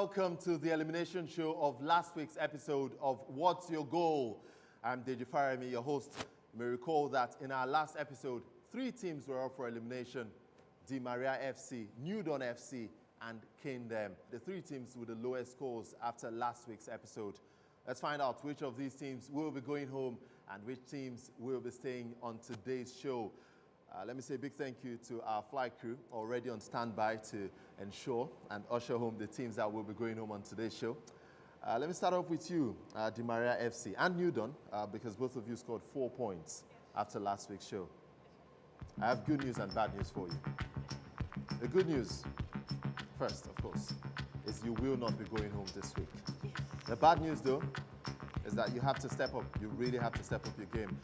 welcome to the elimination show of last week's episode of What's Your Goal? I'm Deji Farami, your host. You may recall that in our last episode, 3 teams were up for elimination: Di Maria FC, New Dawn FC, and Kingdom. The 3 teams with the lowest scores after last week's episode. Let's find out which of these teams will be going home and which teams will be staying on today's show. Let me say a big thank you to our flight crew already on standby to ensure and usher home the teams that will be going home on today's show. Let me start off with you, Di Maria FC and New Dawn, because both of you scored 4 points after last week's show. I have good news and bad news for you. The good news, first, of course, is you will not be going home this week. The bad news, though, is that you have to step up. You really have to step up your game,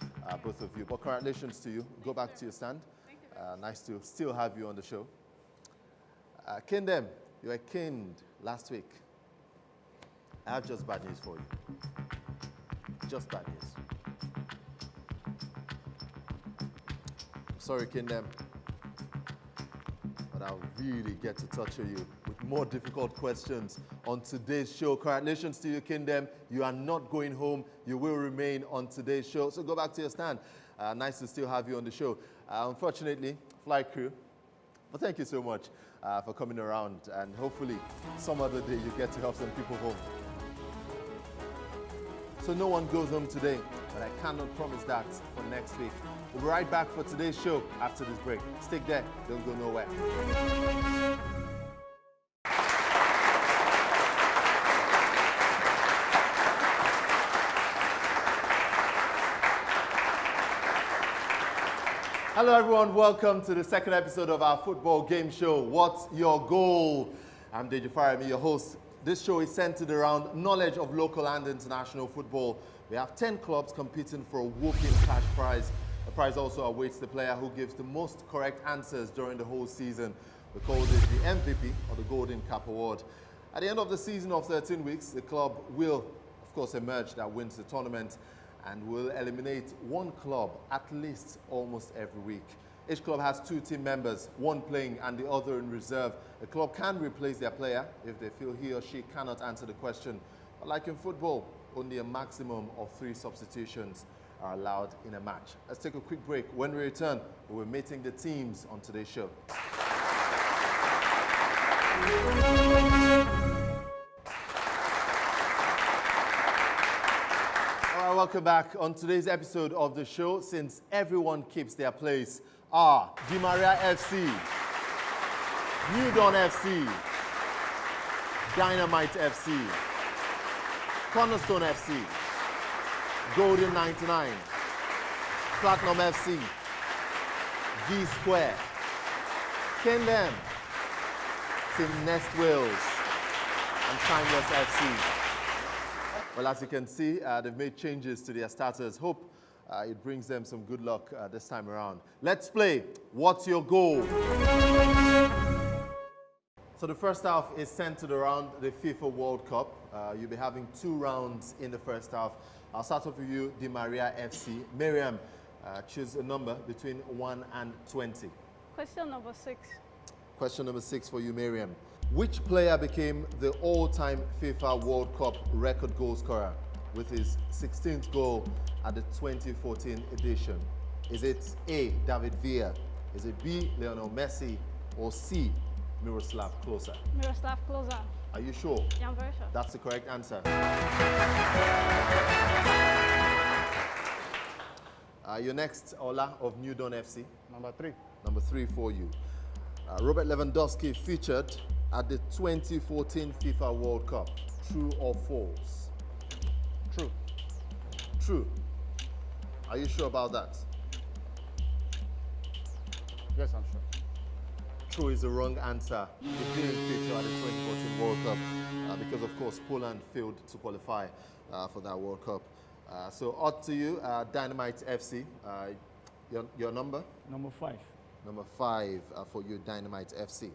both of you. But congratulations to you. Go back to your stand. Nice to still have you on the show. Kingdom, you were caned last week. I have just bad news for you. Just bad news. Sorry, Kingdom, but I'll really get to torture you with more difficult questions on today's show. Congratulations to you, Kingdom. You are not going home. You will remain on today's show. So go back to your stand. Nice to still have you on the show. Unfortunately, flight crew, but thank you so much for coming around, and hopefully some other day you get to help some people home. So no one goes home today, but I cannot promise that for next week. We'll be right back for today's show after this break. Stick there, don't go nowhere. Hello everyone, welcome to the second episode of our football game show, What's Your Goal? I'm Deji Farami, your host. This show is centered around knowledge of local and international football. We have 10 clubs competing for a whooping cash prize. The prize also awaits the player who gives the most correct answers during the whole season. We call this the MVP, or the Golden Cap Award. At the end of the season of 13 weeks, the club will, of course, emerge that wins the tournament, and will eliminate one club at least almost every week. Each club has 2 team members, one playing and the other in reserve. The club can replace their player if they feel he or she cannot answer the question. But like in football, only a maximum of 3 substitutions are allowed in a match. Let's take a quick break. When we return, we'll be meeting the teams on today's show. Welcome back. On today's episode of the show, since everyone keeps their place, are Di Maria FC, New Dawn FC, Dynamite FC, Cornerstone FC, Golden 99, Platinum FC, V Square, Kingdom, Team Nest Wales, and Timeless FC. Well, as you can see, they've made changes to their starters. Hope it brings them some good luck this time around. Let's play What's Your Goal? So the first half is centered around the FIFA World Cup. You'll be having 2 rounds in the first half. I'll start off with you, Di Maria FC. Miriam, choose a number between 1 and 20. Question number 6. Question number 6 for you, Miriam. Which player became the all-time FIFA World Cup record goal scorer with his 16th goal at the 2014 edition? Is it A, David Villa? Is it B, Lionel Messi? Or C, Miroslav Klose? Miroslav Klose. Are you sure? Yeah, I'm very sure. That's the correct answer. Your next, Ola of New Dawn FC. Number 3. Number 3 for you. Robert Lewandowski featured at the 2014 FIFA World Cup. True or false? True. True. Are you sure about that? Yes, I'm sure. True is the wrong answer. He didn't feature at the 2014 World Cup because, of course, Poland failed to qualify for that World Cup. So, odd to you, Dynamite FC. Your number? Number 5. Number 5 for you, Dynamite FC.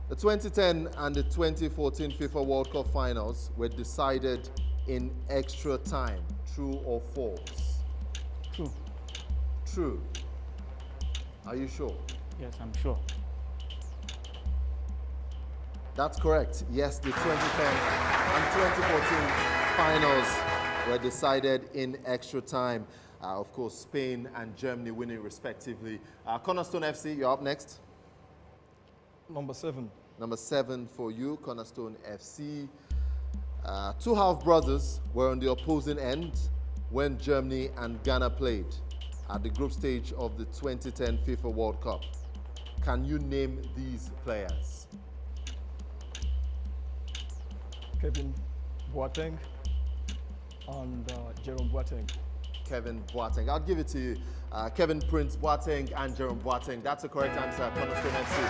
The 2010 and the 2014 FIFA World Cup finals were decided in extra time. True or false? True. True. Are you sure? Yes, I'm sure. That's correct. Yes, the 2010 and 2014 finals were decided in extra time. Of course, Spain and Germany winning respectively. Cornerstone FC, you're up next. Number 7. Number 7 for you, Cornerstone FC. Two half-brothers were on the opposing end when Germany and Ghana played at the group stage of the 2010 FIFA World Cup. Can you name these players? Kevin Boateng and Jerome Boateng. Kevin Boateng. I'll give it to you. Kevin Prince Boateng and Jerome Boateng. That's the correct answer, Cornerstone FC.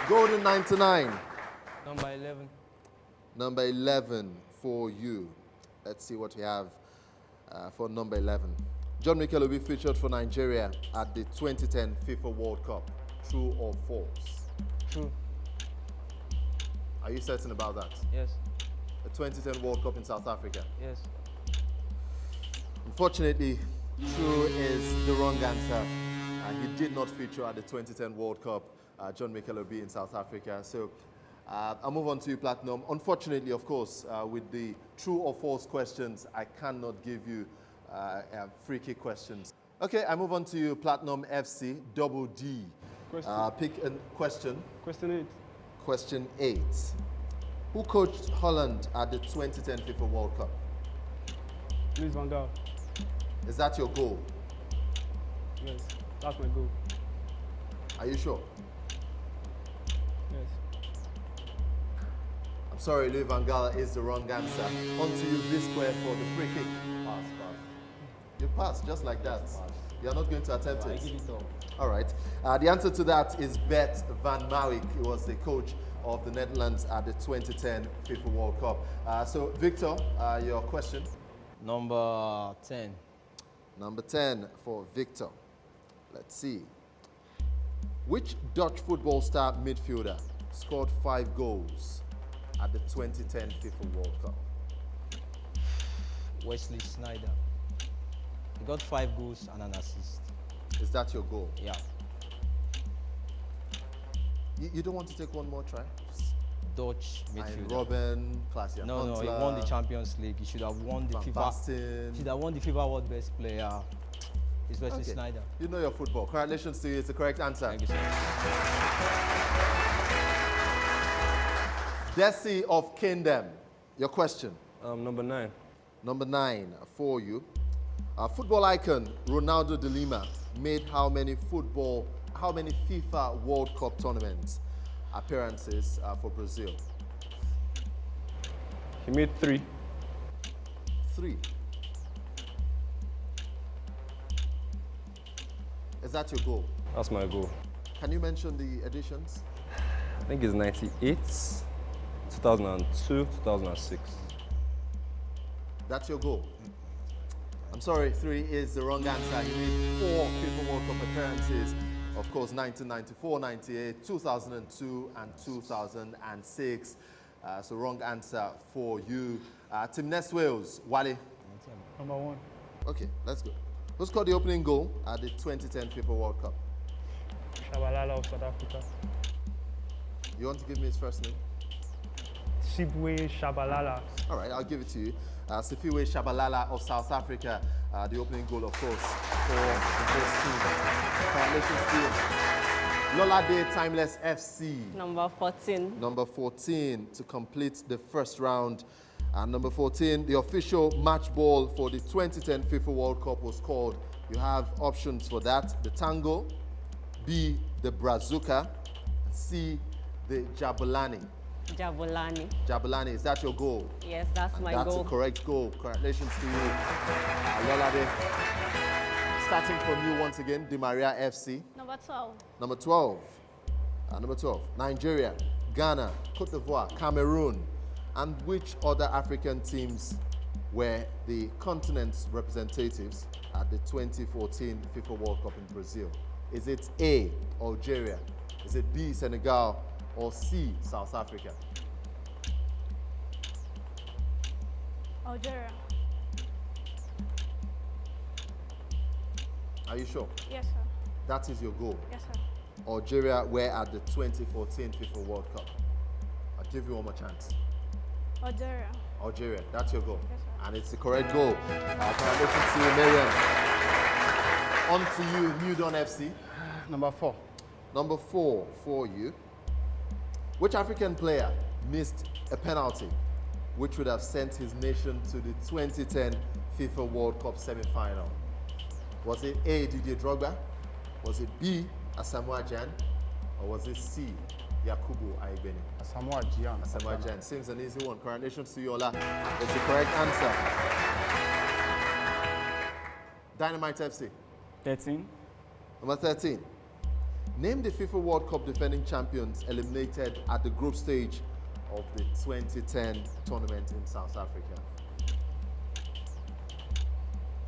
Golden 99. Number 11. Number 11 for you. Let's see what we have for number 11. John Mikel will be featured for Nigeria at the 2010 FIFA World Cup. True or false? True. Are you certain about that? Yes. The 2010 World Cup in South Africa? Yes. Unfortunately, true is the wrong answer. He did not feature at the 2010 World Cup. John Mikel will be in South Africa. So I'll move on to you, Platinum. Unfortunately, of course, with the true or false questions, I cannot give you free kick questions. Okay, I move on to you, Platinum FC, Double D. Pick a question. Question 8. Question 8. Who coached Holland at the 2010 FIFA World Cup? Louis van Gaal. Is that your goal? Yes, that's my goal. Are you sure? Yes. I'm sorry, Louis van Gaal is the wrong answer. On to you, V Square, for the free kick. Pass. You pass just like that. You're not going to attempt I it. give it up. All right. The answer to that is Bert van Marwijk. He was the coach of the Netherlands at the 2010 FIFA World Cup. So, Victor, your question. Number 10. Number 10 for Victor. Let's see. Which Dutch football star midfielder scored 5 goals at the 2010 FIFA World Cup? Wesley Sneijder. He got 5 goals and an assist. Is that your goal? Yeah. You don't want to take one more try? Dutch And midfielder. Robin, Klaas-Jan No, he Huntelaar, won the Champions League. He should have won the Van FIFA. Basten. He should have won the FIFA World Best Player. It's Wesley Okay. Sneijder. You know your football. Congratulations to you. It's the correct answer. Thank you, sir. Desi of Kingdom. Your question. Number 9. Number 9 for you. Football icon Ronaldo de Lima made how many FIFA World Cup tournaments appearances for Brazil? He made 3. 3. Is that your goal? That's my goal. Can you mention the editions? I think it's 98, 2002, 2006. That's your goal? I'm sorry, 3 is the wrong answer. He made 4 FIFA World Cup appearances. Of course, 1994, 98, 2002, and 2006. So wrong answer for you. Team Nest Wales, Wale. Number 1. Okay, let's go. Who scored the opening goal at the 2010 FIFA World Cup? Shabalala of South Africa. You want to give me his first name? Sibwe Shabalala. All right, I'll give it to you. Sifiwe Shabalala of South Africa, the opening goal, of course, for the host team. Congratulations to you. Lola Day Timeless FC. Number 14. Number 14 to complete the first round. And number 14, the official match ball for the 2010 FIFA World Cup was called. You have options for that. The Tango, B, the Brazuca, C, the Jabulani. Jabulani. Jabulani, is that your goal? Yes, that's my That's goal. a correct goal. Congratulations to you. Lolade. Starting from you once again, Di Maria FC. Number 12. Number 12. Number 12. Nigeria, Ghana, Cote d'Ivoire, Cameroon. And which other African teams were the continent's representatives at the 2014 FIFA World Cup in Brazil? Is it A, Algeria? Is it B, Senegal? Or C, South Africa? Algeria. Are you sure? Yes, sir. That is your goal. Yes, sir. Algeria were at the 2014 FIFA World Cup? I'll give you one more chance. Algeria. Algeria, that's your goal. Yes, sir. And it's the correct goal. Congratulations to you, Miriam. On to you, New Dawn FC. Number 4. Number 4 for you. Which African player missed a penalty which would have sent his nation to the 2010 FIFA World Cup semi-final? Was it A, Didier Drogba? Was it B, Asamoah Gyan? Or was it C, Yakubu Aigbeni? Asamoah Gyan. Asamoah Gyan. Seems an easy one. Congratulations to you, Ola. It's the correct answer. Dynamite FC. 13. Number 13. Name the FIFA World Cup defending champions eliminated at the group stage of the 2010 tournament in South Africa.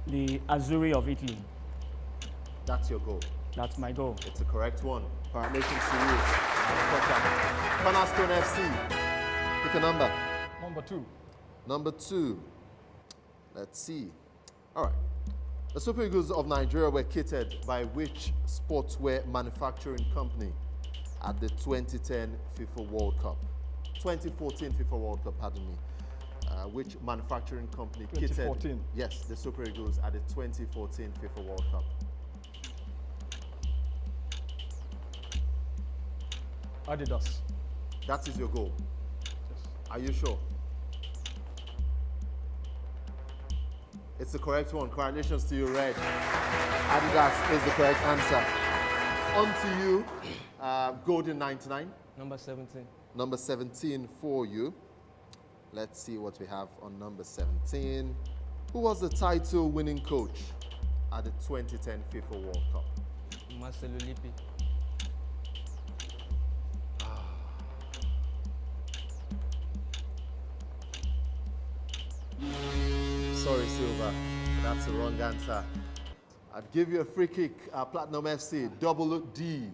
The Azzurri of Italy. That's your goal. That's my goal. It's the correct one. Congratulations to you. Cornerstone FC. Pick a number. Number 2. Number 2. Let's see. All right. The Super Eagles of Nigeria were kitted by which sportswear manufacturing company at the 2010 FIFA World Cup? 2014 FIFA World Cup, pardon me. Which manufacturing company 2014. kitted? Yes, the Super Eagles at the 2014 FIFA World Cup. Adidas. That is your goal. Yes. Are you sure? It's the correct one. Congratulations to you, Red. Adidas is the correct answer. On to you, Golden 99. Number 17. Number 17 for you. Let's see what we have on number 17. Who was the title winning coach at the 2010 FIFA World Cup? Marcelo Lippi. Sorry, Silva. That's the wrong answer. I'd give you a free kick. Platinum FC, double D.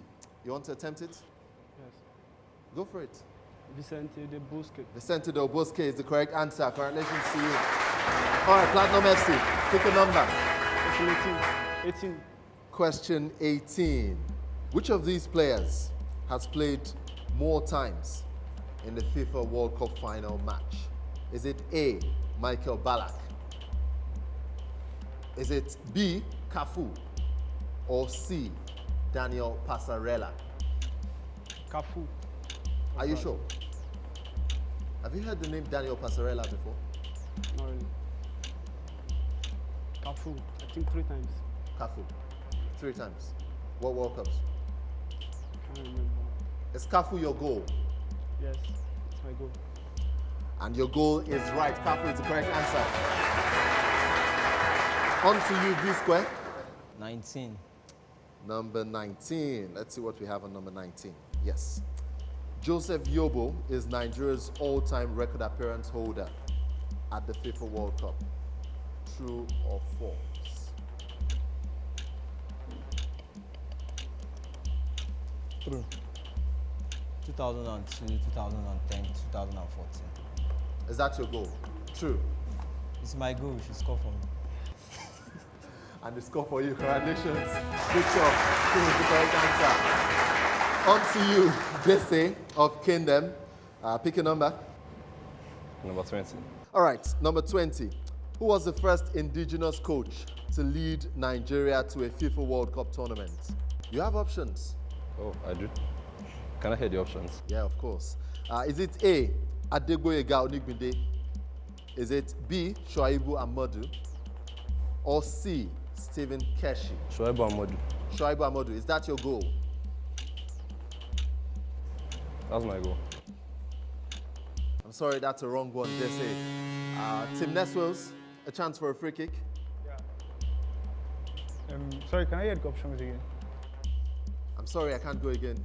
You want to attempt it? Yes. Go for it. Vicente de Busquets. Vicente Del Bosque is the correct answer. Congratulations to you. All right, Platinum FC, pick a number. 18. Question 18. Which of these players has played more times in the FIFA World Cup final match? Is it A, Michael Ballack? Is it B, Cafu? Or C, Daniel Passarella? Cafu. Are you sure? Have you heard the name Daniel Passarella before? Not really. Cafu. I think 3 times. Cafu. 3 times. What World Cups? Can't remember. Is Cafu your goal? Yes, it's my goal. And your goal is right. Cafu is the correct answer. On to you, B Square. 19. Number 19. Let's see what we have on number 19. Yes. Joseph Yobo is Nigeria's all-time record appearance holder at the FIFA World Cup. True or false? True. 2002, 2010, 2014. Is that your goal? True. It's my goal. You should score for me. And the score for you. Congratulations. Good job. This is the correct answer. On to you, Jesse of Kingdom. Pick a number. Number 20. All right, number 20. Who was the first indigenous coach to lead Nigeria to a FIFA World Cup tournament? You have options. Oh, I do. Can I hear the options? Yeah, of course. Is it A, Adegboyega Onigbinde? Is it B, Shoaibu Amadu? Or C, Stephen Keshi? Shoaibu Amadu. Shoaibu Amadu, is that your goal? That's my goal. I'm sorry, that's a wrong one, Jesse. Tim Neswells, a chance for a free kick. Yeah. Sorry, can I hear the options again? I'm sorry, I can't go again.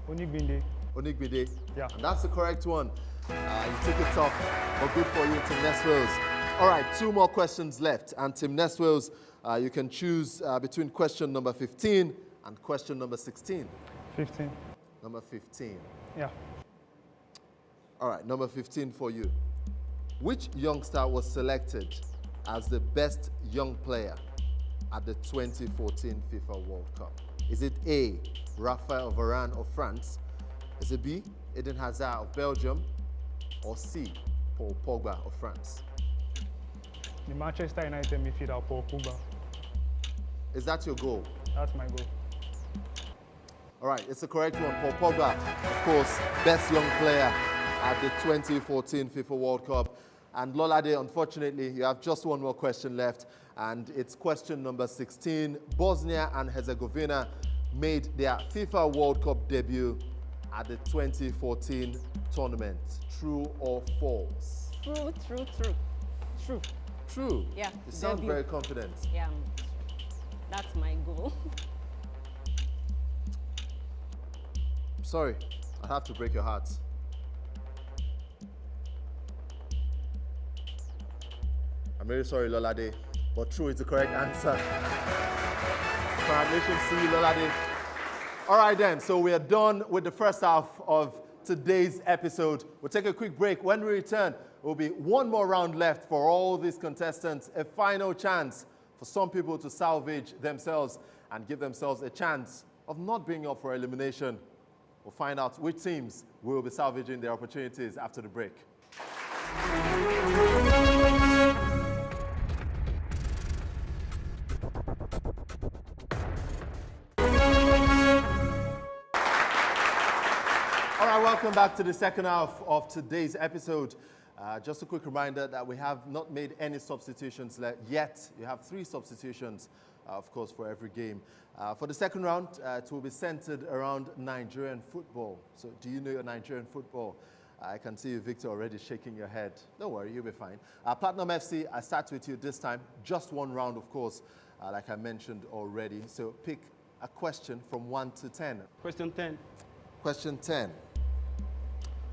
Onigbinde. Onigbide. Yeah. And that's the correct one. You took it off, but good for you, Tim Neswells. All right, 2 more questions left. And Tim Neswells, you can choose between question number 15 and question number 16. 15. Number 15. Yeah. All right, number 15 for you. Which youngster was selected as the best young player at the 2014 FIFA World Cup? Is it A, Raphael Varane of France? Is it B, Eden Hazard of Belgium? Or C, Paul Pogba of France? The Manchester United midfielder Paul Pogba. Is that your goal? That's my goal. All right, it's the correct one. Paul Pogba, of course, best young player at the 2014 FIFA World Cup. And Lolade, unfortunately, you have just one more question left, and it's question number 16. Bosnia and Herzegovina made their FIFA World Cup debut at the 2014 tournament. True or false? True. True. Yeah, You sound debut. very confident. Yeah, that's my goal. Sorry, I have to break your heart. I'm really sorry, Lolade, but true is the correct answer. Congratulations to you, Lolade. All right then, so we are done with the first half of today's episode. We'll take a quick break. When we return, there will be one more round left for all these contestants, a final chance for some people to salvage themselves and give themselves a chance of not being up for elimination. We'll find out which teams will be salvaging their opportunities after the break. All right, welcome back to the second half of today's episode. Just a quick reminder that we have not made any substitutions yet. You have 3 substitutions, of course, for every game. For the second round, it will be centered around Nigerian football. So do you know your Nigerian football? I can see you, Victor, already shaking your head. Don't worry, you'll be fine. Platinum FC, I start with you this time. Just one round, of course, like I mentioned already. So pick a question from 1 to 10. Question 10. Question 10.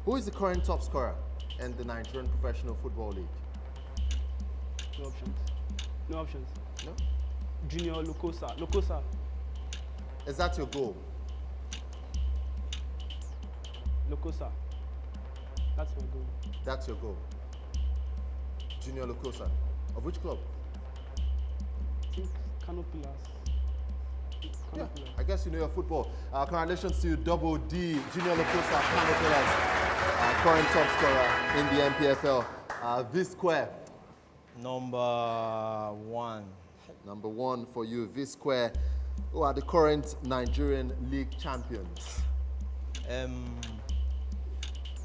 Who is the current top scorer in the Nigerian Professional Football League? No options. No options. No? Junior Lukosa. Lukosa. Is that your goal? Lukosa. That's my goal. That's your goal. Junior Lukosa. Of which club? I think Canopilas. Yeah, I guess you know your football. Congratulations to you, Double D, Junior Lukosa, Canopilas, current top scorer in the MPFL. V Square. Number 1. Number 1 for you, V Square, who are the current Nigerian League champions.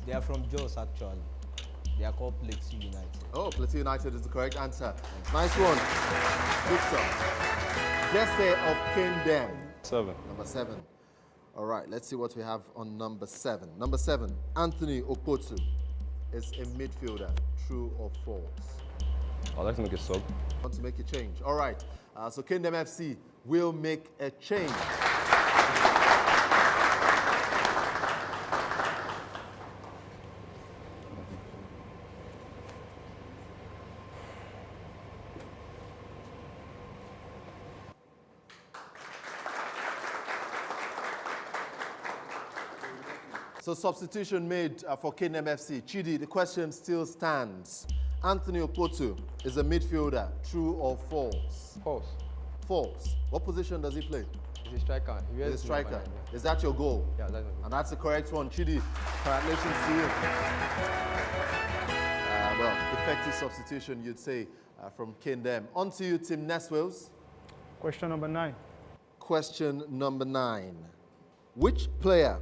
They are from Jos, actually. They are called Plateau United. Oh, Plateau United is the correct answer. Nice one. Victor. Jesse of Kingdom. 7. Number 7. All right, let's see what we have on number 7. Number 7, Anthony Okpotu is a midfielder. True or false? I'd like to make a sub. Want to make a change? All right, so Kingdom FC will make a change. So substitution made for Kingdom FC. Chidi, the question still stands. Anthony Okpotu is a midfielder. True or false? False. False. What position does he play? He's a striker. He's a striker. Is that your goal? Yeah, that's my goal. And that's the correct one. Chidi, congratulations to you. Well, effective substitution, you'd say, from Kingdom. On to you, Tim Neswells. Question number 9. Question number 9. Which player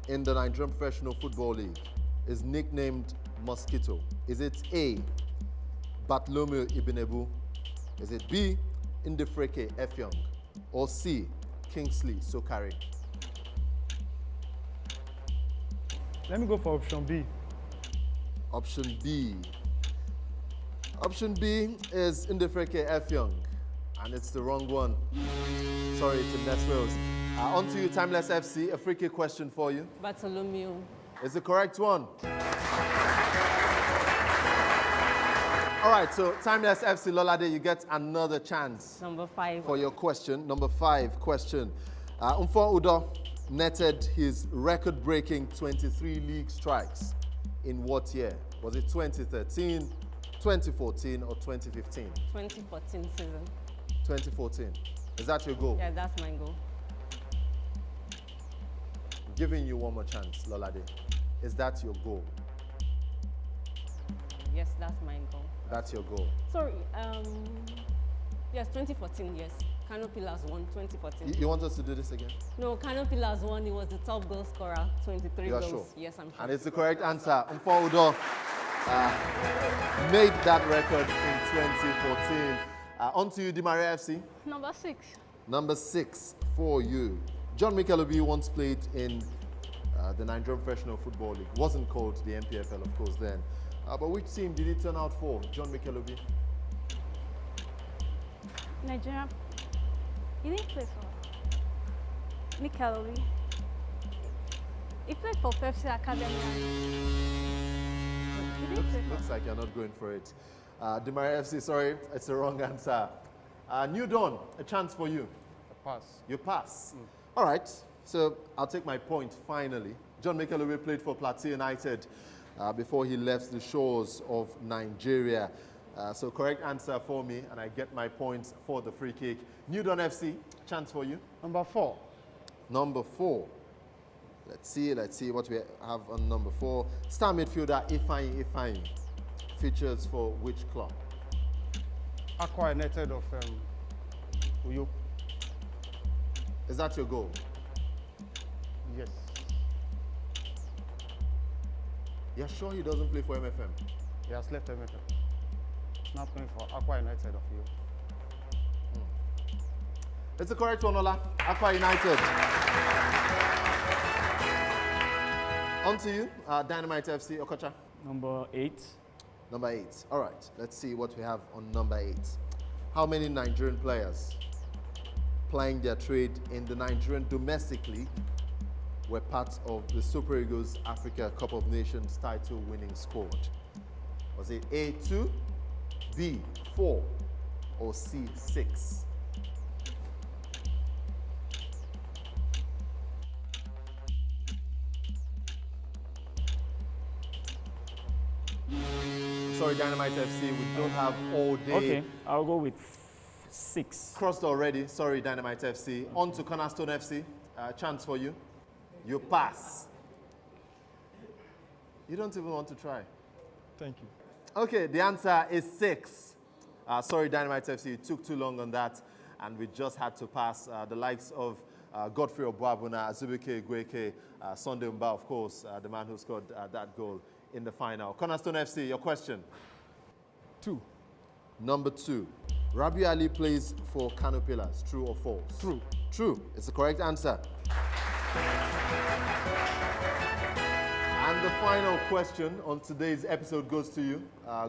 in the Nigerian Professional Football League is nicknamed Mosquito? Is it A, Bartholomew Ibinebu? Is it B, Indifreke Effiong? Or C, Kingsley Sokari? Let me go for option B. Option B. Option B is Indifreke Effiong, and it's the wrong one. Sorry to Neswells. On to you, Timeless FC. A free kick question for you. Bartholomew. Is the correct one. All right, so Timeless FC Lolade, you get another chance Number 5. for your question. Number 5 question. Umfo Udo netted his record-breaking 23 league strikes in what year? Was it 2013, 2014, or 2015? 2014 season. 2014. Is that your goal? Yeah, that's my goal. Giving you one more chance, Lolade. Is that your goal? Yes, that's my goal. That's your goal. Sorry, yes, 2014, yes. Kano Pillars won 2014. You want us to do this again? No, Kano Pillars won. He was the top goal scorer, 23 You are goals. sure? Yes, I'm sure. And it's the correct answer. Mfaudo made that record in 2014. On to you, Di Maria FC. Number 6. Number 6 for you. John Mikelobi once played in the Nigerian Professional Football League. Wasn't called the NPFL, of course, then. But which team did he turn out for, John Mikelobi? Nigeria. He didn't play for Mikelobi. He played for Pepsi Academy. He didn't play Looks like you're not going for it. Di Maria FC, sorry, it's the wrong answer. New Dawn, a chance for you. Pass. You pass. All right, so I'll take my point finally. John Mikelobi played for Plateau United before he left the shores of Nigeria. So correct answer for me, and I get my points for the free kick. New Dawn FC, chance for you. Number 4. Number 4. Let's see what we have on number 4. Star midfielder Ifeanyi. Features for which club? Akwa United of Uyo. Is that your goal? Yes. You're sure he doesn't play for MFM? He has left MFM. Now playing for Akwa United of Uyo. It's the correct one, Ola. Akwa United. On to you, Dynamite FC, Okocha. Number 8. Number 8. All right, let's see what we have on number 8. How many Nigerian players plying their trade in the Nigerian Domestic League were part of the Super Eagles Africa Cup of Nations title winning squad? Was it A, 2, B, 4, or C, 6? Sorry, Dynamite FC, we don't have all day. Okay, I'll go with 6. Crossed already. Sorry, Dynamite FC. On to Cornerstone FC. Chance for you. You pass. You don't even want to try. Thank you. Okay, the answer is 6. Sorry, Dynamite FC, it took too long on that, and we just had to pass. The likes of Godfrey Obuabuna, Azubike Igweke, Sunday Mba, of course, the man who scored that goal in the final. Cornerstone FC, your question. 2. Number 2. Rabiu Ali plays for Kano Pillars. True or false? True. True. It's the correct answer. And the final question on today's episode goes to you,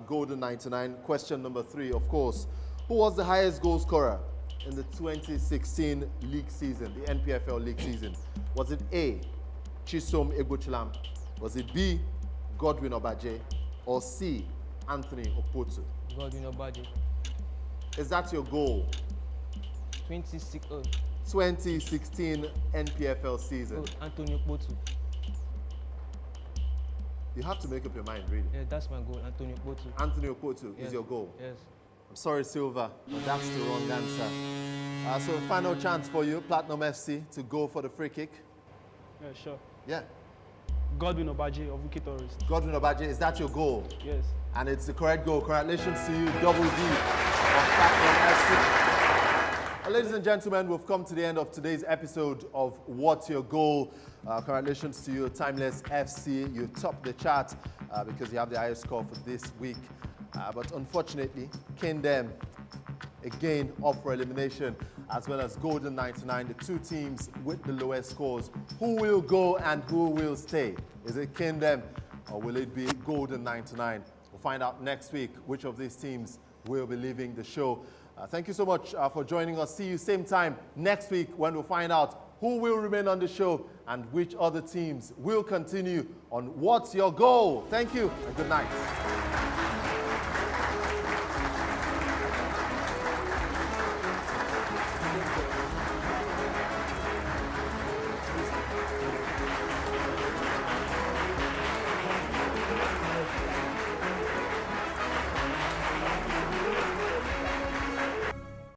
Golden 99. Question number 3, of course. Who was the highest goal scorer in the 2016 league season, the NPFL league season? Was it A, Chisom Egbuchilam? Was it B, Godwin Obaje? Or C, Anthony Okpotu? Godwin Obaje. Is that your goal? 2016 NPFL season. Antonio Okpotu. You have to make up your mind, really. Yeah, that's my goal, Antonio Okpotu. Anthony Okpotu Yes. is your goal. Yes. I'm sorry, Silva, but that's the wrong answer. So final chance for you, Platinum FC, to go for the free kick. Yeah, sure. Yeah. Godwin Obaje of Wiki Tourist. Godwin Obaje, is that your goal? Yes. And it's the correct goal. Congratulations to you, Double D of Platinum FC. Ladies and gentlemen, we've come to the end of today's episode of What's Your Goal? Congratulations to you, Timeless FC. You topped the chart because you have the highest score for this week. But unfortunately, Kingdom, again, up for elimination, as well as Golden 99, the two teams with the lowest scores. Who will go and who will stay? Is it Kingdom or will it be Golden 99? We'll find out next week which of these teams will be leaving the show. Thank you so much for joining us. See you same time next week when we'll find out who will remain on the show and which other teams will continue on What's Your Goal? Thank you and good night.